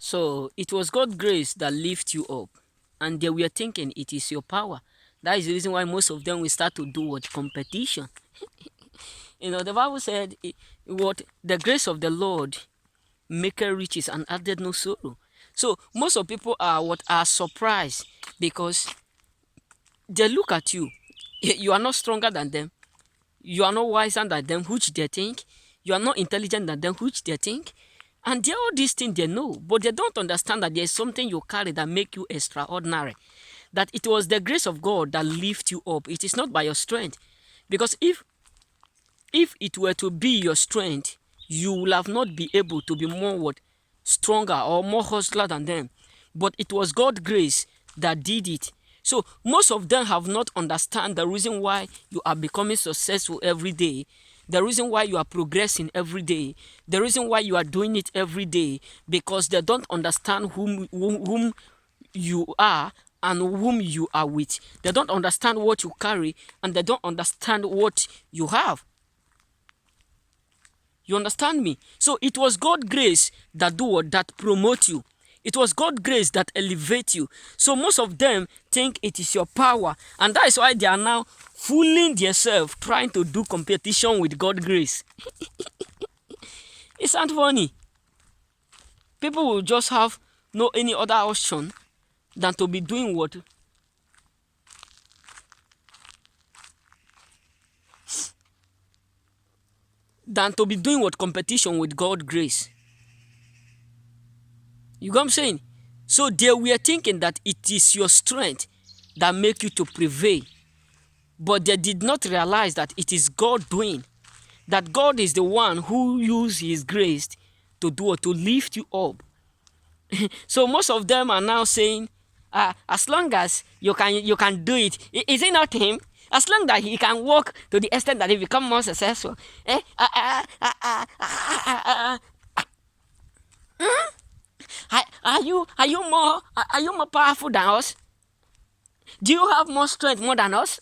So it was God's grace that lift you up. And they were thinking it is your power. That is the reason why most of them will start to do what? Competition. The Bible said, what the grace of the Lord maketh riches and added no sorrow. So most of people are surprised because they look at you. You are not stronger than them. You are not wiser than them, which they think. You are not intelligent than them, which they think. And all these things they know, but they don't understand that there's something you carry that make you extraordinary. That it was the grace of God that lift you up. It is not by your strength. Because if it were to be your strength, you will have not be able to be more stronger or more hustler than them. But it was God's grace that did it. So most of them have not understand the reason why you are becoming successful every day, the reason why you are progressing every day, the reason why you are doing it every day, because they don't understand whom you are and whom you are with. They don't understand what you carry and they don't understand what you have. You understand me? So it was God's grace that that promote you. It was God's grace that elevate you. So most of them think it is your power, and that is why they are now fooling themselves, trying to do competition with God's grace. It's not funny. People will just have no any other option than to be doing what? Than to be doing what? Competition with God's grace. You know what I'm saying? So they were thinking that it is your strength that make you to prevail. But they did not realize that it is God doing. That God is the one who used his grace to do or to lift you up. So most of them are now saying, as long as you can do it, is it not him? As long that he can walk to the extent that he become more successful. Are you more powerful than us? Do you have more strength more than us?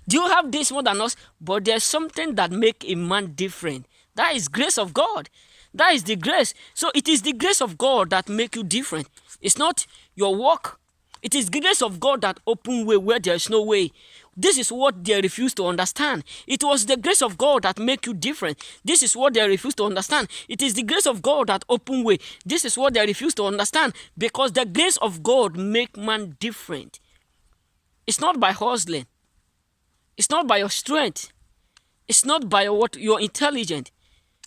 Do you have this more than us? But there's something that make a man different. That is grace of God. That is the grace. So it is the grace of God that make you different. It's not your work. It is the grace of God that open way where there is no way. This is what they refuse to understand. It was the grace of God that make you different. This is what they refuse to understand. It is the grace of God that open way. This is what they refuse to understand. Because the grace of God make man different. It's not by hustling. It's not by your strength. It's not by you're intelligent.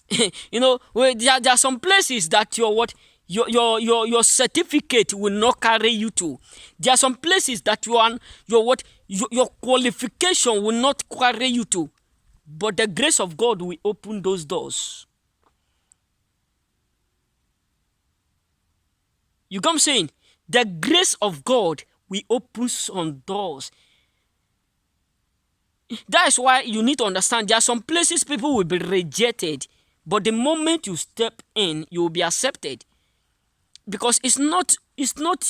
There are some places that your certificate will not carry you to. There are some places that your qualification will not carry you to. But the grace of God will open those doors. You come saying? The grace of God will open some doors. That is why you need to understand there are some places people will be rejected, but the moment you step in, you will be accepted. Because it's not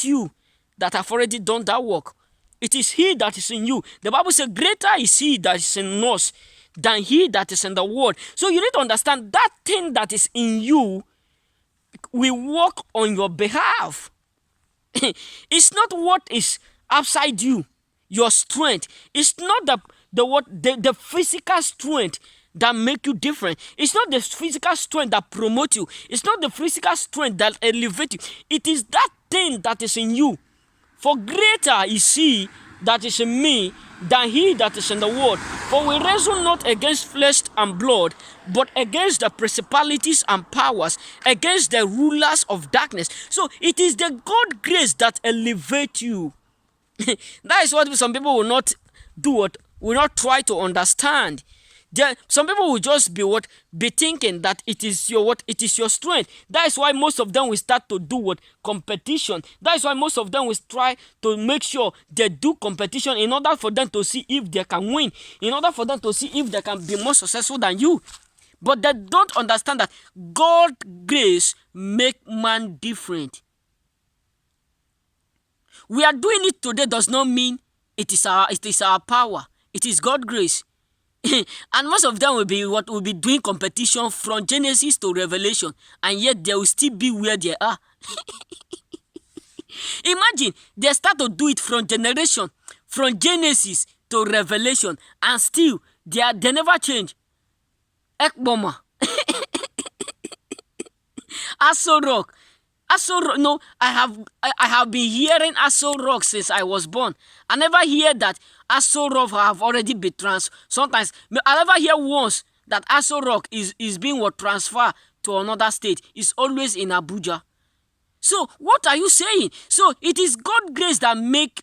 you that have already done that work. It is he that is in you. The Bible says, greater is he that is in us than he that is in the world. So you need to understand that thing that is in you will work on your behalf. It's not what is outside you, your strength. It's not the physical strength that make you different. It's not the physical strength that promote you. It's not the physical strength that elevate you. It is that thing that is in you. For greater is he that is in me than he that is in the world. For we wrestle not against flesh and blood, but against the principalities and powers, against the rulers of darkness. So it is the God grace that elevate you. That is what some people will not do, will not try to understand. Some people will just be thinking that it is your strength. That is why most of them will start to do competition. That is why most of them will try to make sure they do competition in order for them to see if they can win, in order for them to see if they can be more successful than you. But they don't understand that God's grace make man different. We are doing it today does not mean it is our power. It is God's grace. And most of them will be doing competition from Genesis to Revelation, and yet they will still be where they are. Imagine they start to do it from Genesis to Revelation, and still they never change. Ekboma. Aso Rock. No, I have been hearing Aso Rock since I was born. I never hear that Aso Rock have already been sometimes I never hear once that Aso Rock is being transferred to another state. It's always in Abuja. So what are you saying? So it is God's grace that make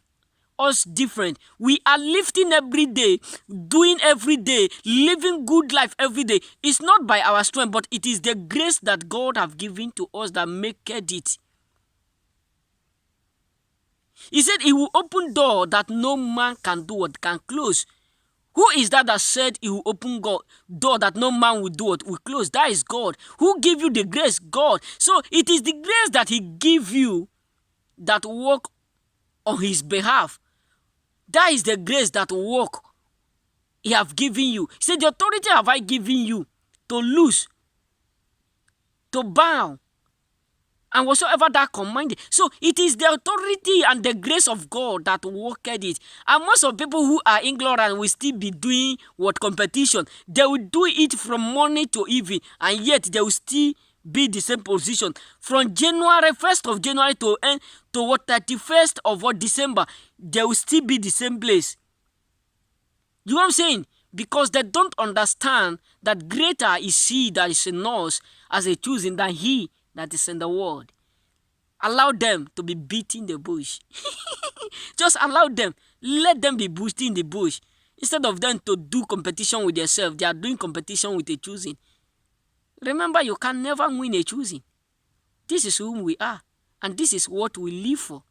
us different. We are lifting every day, doing every day, living good life every day. It's not by our strength, but it is the grace that God have given to us that make it. He said he will open door that no man can do what can close. Who is that said he will open door that no man will do what will close? That is God. Who give you the grace? God. So it is the grace that he give you that work on his behalf. That is the grace that work he have given you. He said, the authority have I given you to loose, to bound, and whatsoever that commanded. So it is the authority and the grace of God that worked it. And most of people who are ignorant will still be doing what competition. They will do it from morning to evening, and yet they will still be the same position. From January 1st of January to 31st of December, they will still be the same place. You know what I'm saying? Because they don't understand that greater is he that is in us as a choosing than he that is in the world. Allow them to be beating the bush. Just allow them. Let them be boosting the bush. Instead of them to do competition with themselves, they are doing competition with a choosing. Remember, you can never win a choosing. This is whom we are, and this is what we live for.